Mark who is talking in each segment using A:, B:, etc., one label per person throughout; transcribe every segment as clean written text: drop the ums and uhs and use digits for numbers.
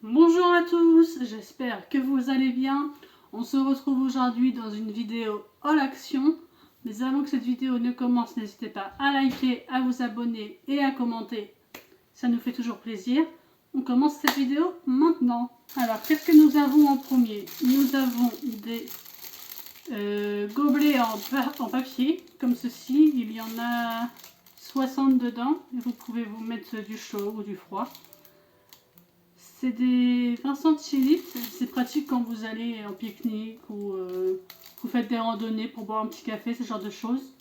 A: Bonjour à tous, j'espère que vous allez bien. On se retrouve aujourd'hui dans une vidéo all action. Mais avant que cette vidéo ne commence, n'hésitez pas à liker, à vous abonner et à commenter. Ça nous fait toujours plaisir. On commence cette vidéo maintenant. Alors, qu'est-ce que nous avons en premier? Nous avons des gobelets en papier, comme ceci. Il y en a 60 dedans. Et vous pouvez vous mettre du chaud ou du froid. C'est des 20 centilitres, c'est pratique quand vous allez en pique-nique ou vous faites des randonnées pour boire un petit café, ce genre de choses.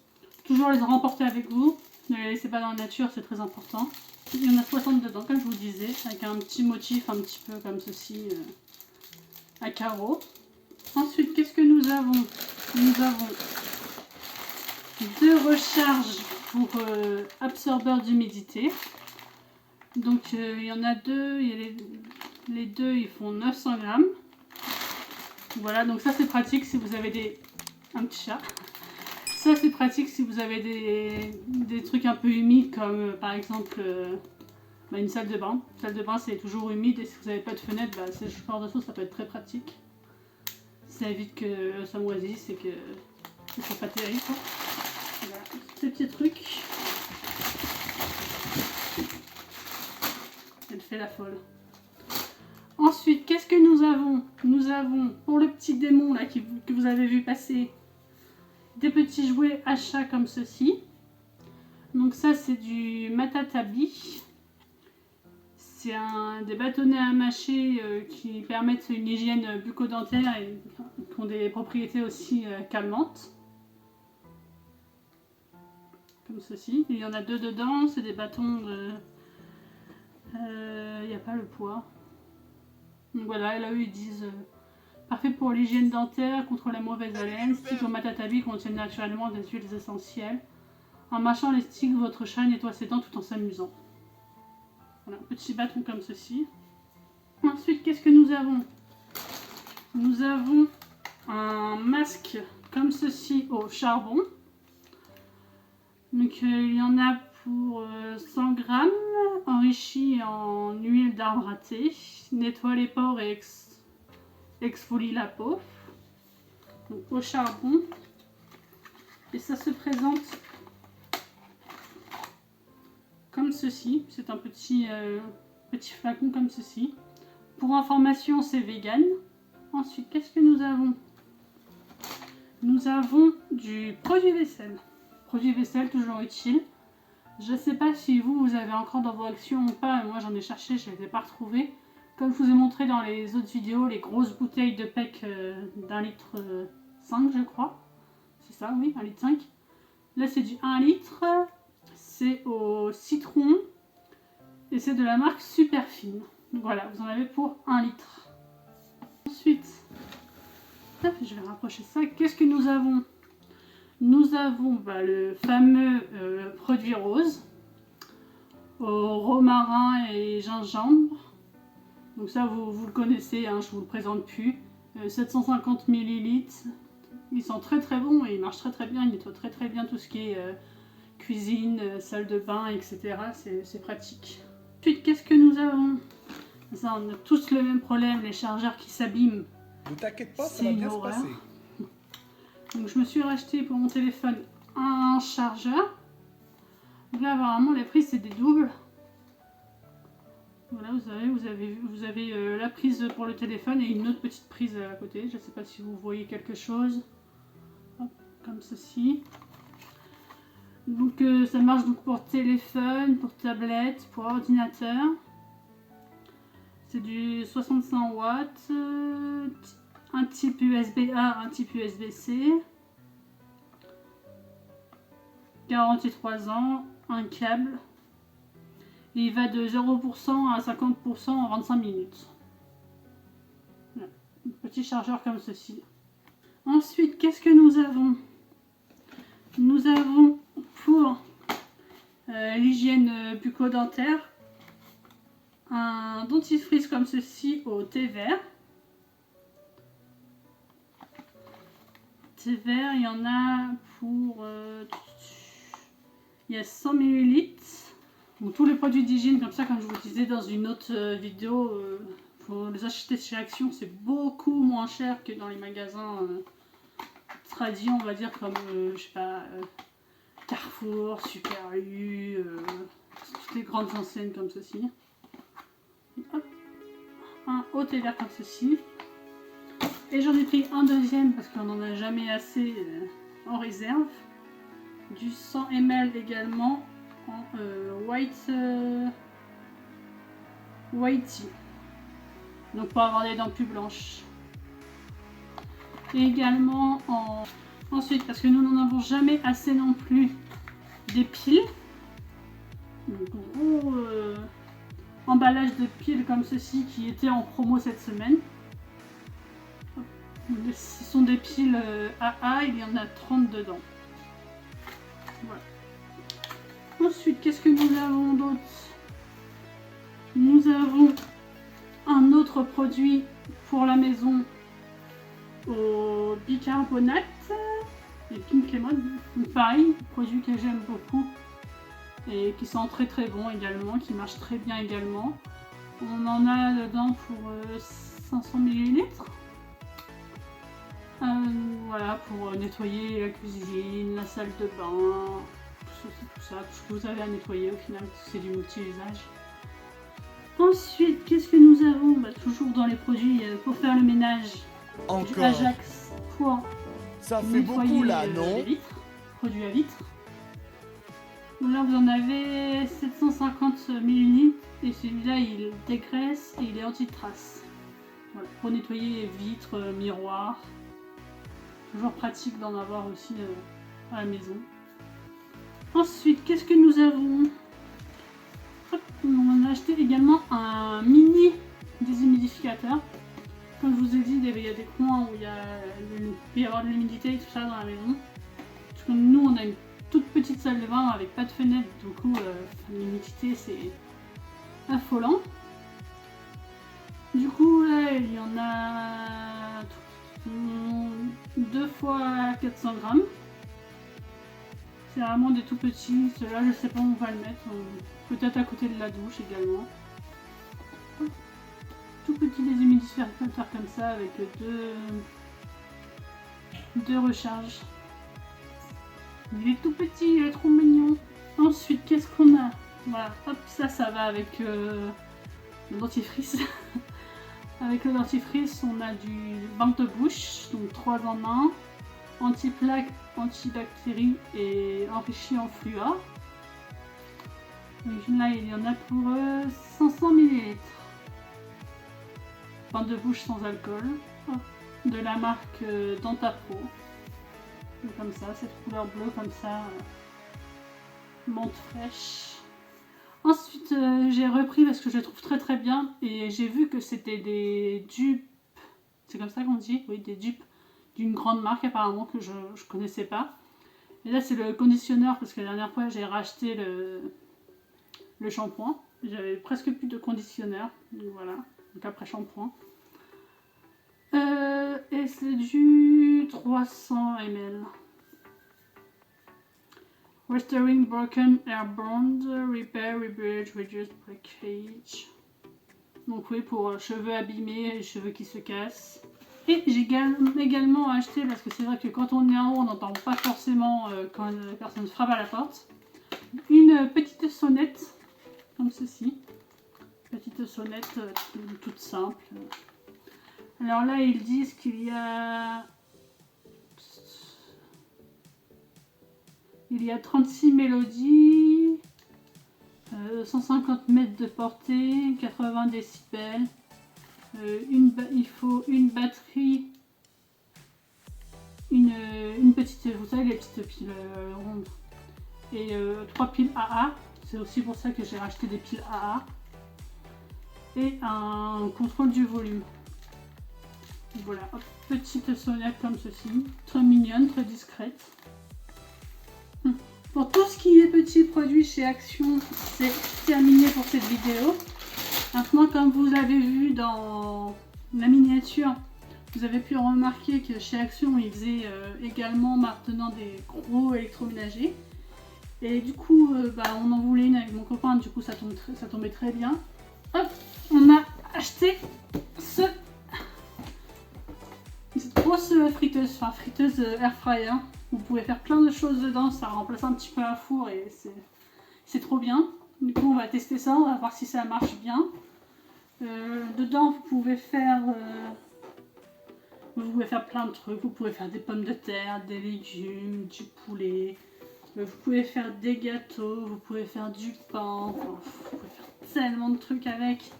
A: Toujours les remporter avec vous, ne les laissez pas dans la nature, c'est très important. Il y en a 60 dedans, comme je vous disais, avec un petit motif un petit peu comme ceci, à carreaux. Ensuite, qu'est-ce que nous avons? Nous avons deux recharges pour absorbeurs d'humidité. Donc il y en a deux, les deux ils font 900 grammes. Voilà, donc ça c'est pratique si vous avez un petit chat. Ça c'est pratique si vous avez des trucs un peu humides comme par exemple une salle de bain. Une salle de bain c'est toujours humide et si vous n'avez pas de fenêtre, ce genre de choses ça peut être très pratique. Ça évite que ça moisisse et que ce soit pas terrible. Voilà, ces petits trucs. Elle fait la folle. Ensuite, qu'est-ce que nous avons? Nous avons, pour le petit démon là que vous avez vu passer, des petits jouets à chat comme ceci. Donc ça, c'est du matatabi. C'est des bâtonnets à mâcher qui permettent une hygiène bucco-dentaire et qui ont des propriétés aussi calmantes. Comme ceci. Il y en a deux dedans, c'est des bâtons de... Il n'y a pas le poids. Donc voilà, là eux ils disent parfait pour l'hygiène dentaire, contre la mauvaise haleine. Sticks au matatabi contiennent naturellement des huiles essentielles. En mâchant les sticks, votre chat nettoie ses dents tout en s'amusant. Voilà, un petit bâton comme ceci. Ensuite, qu'est-ce que nous avons? Nous avons un masque comme ceci au charbon. Donc il y en a pour 100 grammes, enrichi en huile d'arbre à thé. Nettoie les pores et exfolie la peau. Donc au charbon. Et ça se présente comme ceci. C'est un petit flacon comme ceci. Pour information, c'est vegan. Ensuite, qu'est-ce que nous avons? Nous avons du produit vaisselle. Produit vaisselle, toujours utile. Je ne sais pas si vous avez encore dans vos actions ou pas. Moi, j'en ai cherché, je ne les ai pas retrouvés. Comme je vous ai montré dans les autres vidéos, les grosses bouteilles de PEC d'1,5 litre, je crois. C'est ça, oui, 1,5 litre. Là, c'est du 1 litre. C'est au citron. Et c'est de la marque Superfine. Donc voilà, vous en avez pour 1 litre. Ensuite, je vais rapprocher ça. Qu'est-ce que nous avons? Nous avons le fameux produit rose au romarin et gingembre. Donc ça, vous le connaissez, hein, je ne vous le présente plus. 750 ml. Ils sont très très bons et ils marchent très très bien. Ils nettoient très très bien tout ce qui est cuisine, salle de bain, etc. C'est pratique. Ensuite, qu'est-ce que nous avons? Ça, on a tous le même problème, les chargeurs qui s'abîment.
B: Ne t'inquiète pas, ça va bien se passer.
A: Donc je me suis racheté pour mon téléphone un chargeur. Donc là apparemment les prises c'est des doubles. Voilà, vous avez la prise pour le téléphone et une autre petite prise à côté. Je ne sais pas si vous voyez quelque chose. Hop, comme ceci. Donc ça marche donc pour téléphone, pour tablette, pour ordinateur. C'est du 65 watts. Un type USB-A, un type USB-C. Garantie 3 ans, un câble. Et il va de 0% à 50% en 25 minutes. Voilà. Un petit chargeur comme ceci. Ensuite, qu'est-ce que nous avons? Nous avons pour l'hygiène bucco-dentaire un dentifrice comme ceci au thé vert. Thé vert, il y en a pour... il y a 100 ml. Donc tous les produits d'hygiène comme ça, comme je vous disais dans une autre vidéo, faut les acheter chez Action, c'est beaucoup moins cher que dans les magasins tradis, on va dire, comme, je sais pas, Carrefour, Super U, toutes les grandes enseignes comme ceci. Hop. Un haut et vert comme ceci. Et j'en ai pris un deuxième parce qu'on n'en a jamais assez en réserve. Du 100 ml également en white tea. Donc pour avoir les dents plus blanches. Et également ensuite, parce que nous n'en avons jamais assez non plus, des piles. Donc gros emballage de piles comme ceci qui était en promo cette semaine. Ce sont des piles AA, il y en a 30 dedans. Voilà. Ensuite, qu'est-ce que nous avons d'autre? Nous avons un autre produit pour la maison au bicarbonate et pink lemon. Pareil, produit que j'aime beaucoup et qui sent très très bon également, qui marche très bien également. On en a dedans pour 500 ml. Voilà, pour nettoyer la cuisine, la salle de bain, tout ça, tout ce que vous avez à nettoyer au final, c'est du multi-usage. Ensuite, qu'est-ce que nous avons? Toujours dans les produits pour faire le ménage, du Ajax pour
B: ça fait
A: nettoyer
B: beaucoup là, non?
A: les vitres, produit à vitres. Là, vous en avez 750 ml et celui-là, il dégraisse et il est anti-trace. Voilà, pour nettoyer vitres, miroirs. Toujours pratique d'en avoir aussi à la maison. Ensuite, qu'est-ce que nous avons? Hop, on a acheté également un mini déshumidificateur. Comme je vous ai dit, il y a des coins où il peut y avoir de l'humidité et tout ça dans la maison. Parce que nous, on a une toute petite salle de bain avec pas de fenêtre, du coup, l'humidité c'est affolant. Du coup, là, il y en a 2 fois 400 grammes. C'est vraiment des tout petits. Ceux-là, je sais pas où on va le mettre. Peut-être à côté de la douche également. Tout petit déshumidificateur comme ça avec deux recharges. Il est tout petit, il est trop mignon. Ensuite, qu'est-ce qu'on a? Voilà, hop, ça va avec le dentifrice. Avec le dentifrice, on a du bain de bouche, donc 3 en 1, anti-plaque, antibactérie et enrichi en fluor. Donc là, il y en a pour 500 ml. Bain de bouche sans alcool, de la marque Dentapro. Comme ça, cette couleur bleue comme ça, menthe fraîche. Ensuite, j'ai repris parce que je le trouve très très bien et j'ai vu que c'était des dupes, c'est comme ça qu'on dit, oui, des dupes d'une grande marque apparemment que je connaissais pas. Et là, c'est le conditionneur parce que la dernière fois, j'ai racheté le shampoing. J'avais presque plus de conditionneur, donc voilà, donc après shampoing. Et c'est du 300 ml. Restoring broken air bond, repair, rebridge, reduce breakage. Donc oui, pour cheveux abîmés et cheveux qui se cassent. Et j'ai également acheté, parce que c'est vrai que quand on est en haut, on n'entend pas forcément quand la personne frappe à la porte, une petite sonnette, comme ceci. Petite sonnette toute simple. Alors là, ils disent qu'il y a 36 mélodies, 150 mètres de portée, 80 décibels. Il faut une batterie, une petite, vous savez, les petites piles rondes, et 3 piles AA. C'est aussi pour ça que j'ai racheté des piles AA. Et un contrôle du volume. Voilà, hop, petite sonnette comme ceci, très mignonne, très discrète. Pour tout ce qui est petits produits chez Action, c'est terminé pour cette vidéo. Maintenant, comme vous avez vu dans la miniature, vous avez pu remarquer que chez Action, ils faisaient également maintenant des gros électroménagers. Et du coup, on en voulait une avec mon copain, du coup ça tombait très bien. Hop, on a acheté cette grosse friteuse, enfin friteuse air fryer. Vous pouvez faire plein de choses dedans, ça remplace un petit peu un four et c'est trop bien. Du coup on va tester ça, on va voir si ça marche bien. Dedans vous pouvez faire plein de trucs, vous pouvez faire des pommes de terre, des légumes, du poulet, vous pouvez faire des gâteaux, vous pouvez faire du pain, enfin, vous pouvez faire tellement de trucs avec.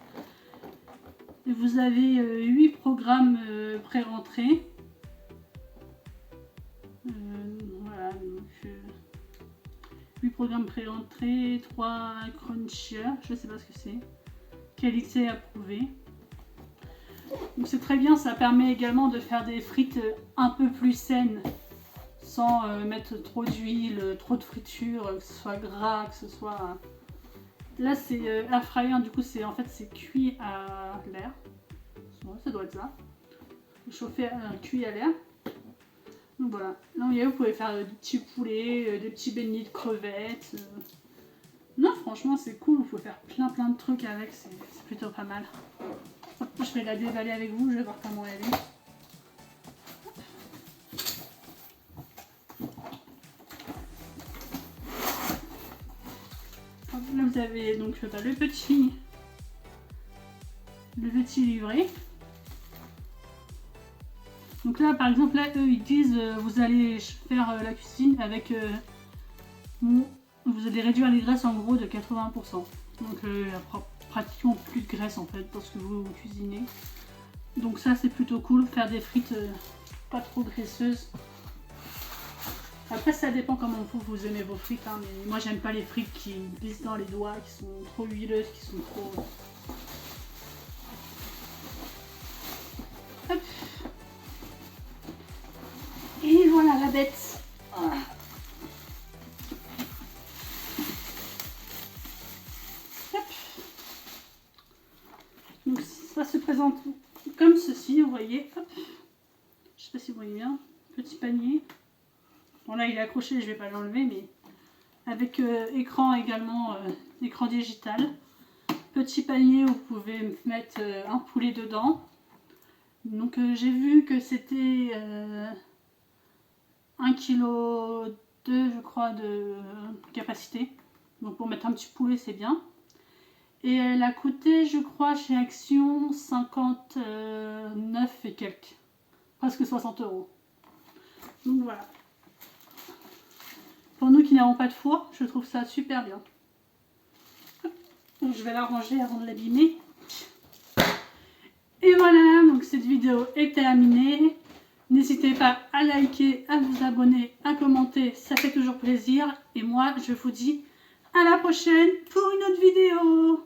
A: Et vous avez 8 programmes pré-rentrés. Voilà, donc 8 programmes pré-rentrés, 3 crunchers, je sais pas ce que c'est. Qualité approuvée. Donc c'est très bien, ça permet également de faire des frites un peu plus saines sans mettre trop d'huile, trop de friture, que ce soit gras, que ce soit... Là c'est air fryer, du coup c'est en fait c'est cuit à l'air. Ouais, ça doit être ça. Chauffer cuit à l'air. Donc voilà. Là vous pouvez faire des petits poulets, des petits beignets de crevettes. Non franchement c'est cool, vous pouvez faire plein de trucs avec, c'est plutôt pas mal. Hop, je vais la déballer avec vous, je vais voir comment elle est. Hop, là vous avez donc le petit livret. Donc là par exemple là eux ils disent vous allez faire la cuisine avec vous allez réduire les graisses en gros de 80%. Donc il y a pratiquement plus de graisse en fait parce que vous cuisinez. Donc ça c'est plutôt cool, faire des frites pas trop graisseuses. Après ça dépend comment vous aimez vos frites, hein, mais moi j'aime pas les frites qui glissent dans les doigts, qui sont trop huileuses, qui sont trop... Hop. Et voilà la bête. Voilà. Hop. Donc ça se présente comme ceci, vous voyez. Hop. Je sais pas si vous voyez bien. Petit panier. Bon là il est accroché, je vais pas l'enlever, mais avec écran également, écran digital. Petit panier où vous pouvez mettre un poulet dedans. Donc j'ai vu que c'était 1,2 kg je crois de capacité. Donc pour mettre un petit poulet c'est bien. Et elle a coûté je crois chez Action 59 et quelques. Presque 60 €. Donc voilà. Pour nous qui n'avons pas de four, je trouve ça super bien. Donc je vais la ranger avant de l'abîmer. Et voilà, donc cette vidéo est terminée. N'hésitez pas à liker, à vous abonner, à commenter, ça fait toujours plaisir. Et moi, je vous dis à la prochaine pour une autre vidéo.